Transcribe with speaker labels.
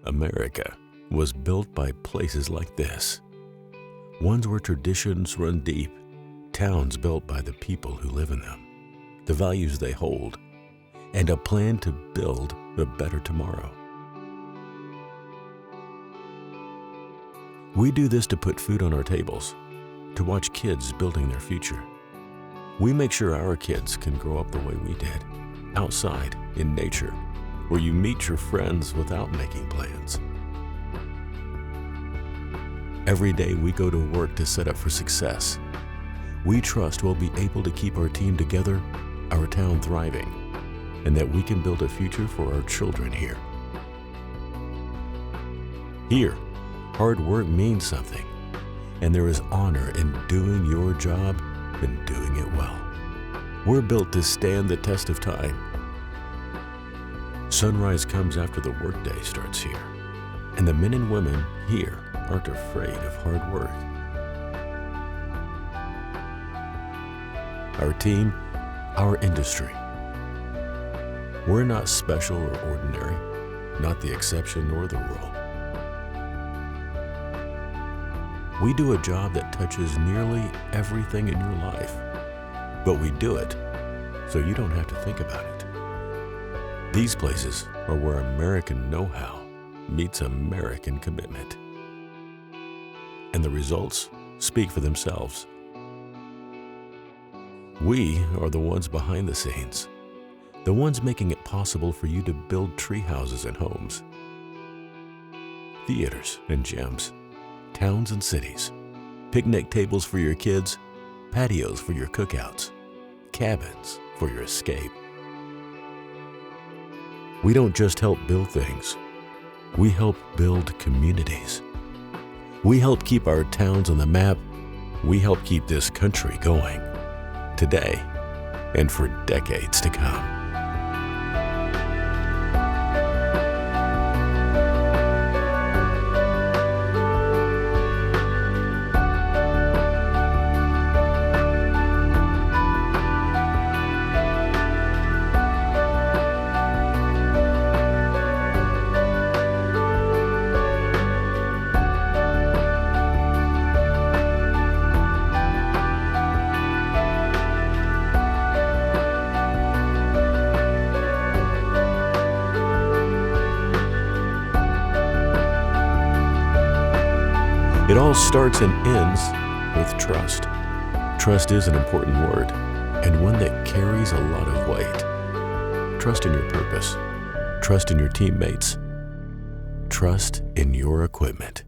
Speaker 1: America was built by places like this. Ones where traditions run deep, towns built by the people who live in them, the values they hold, and a plan to build a better tomorrow. We do this to put food on our tables, to watch kids building their future. We make sure our kids can grow up the way we did, outside, in nature, where you meet your friends without making plans. Every day we go to work to set up for success. We trust we'll be able to keep our team together, our town thriving, and that we can build a future for our children here. Here, hard work means something, and there is honor in doing your job and doing it well. We're built to stand the test of time. Sunrise comes after the workday starts here, and the men and women here aren't afraid of hard work. Our team, our industry. We're not special or ordinary, not the exception nor the rule. We do a job that touches nearly everything in your life, but we do it so you don't have to think about it. These places are where American know-how meets American commitment. And the results speak for themselves. We are the ones behind the scenes, the ones making it possible for you to build tree houses and homes, theaters and gyms, towns and cities, picnic tables for your kids, patios for your cookouts, cabins for your escape. We don't just help build things, we help build communities. We help keep our towns on the map. We help keep this country going, today and for decades to come. It all starts and ends with trust. Trust is an important word, and one that carries a lot of weight. Trust in your purpose. Trust in your teammates. Trust in your equipment.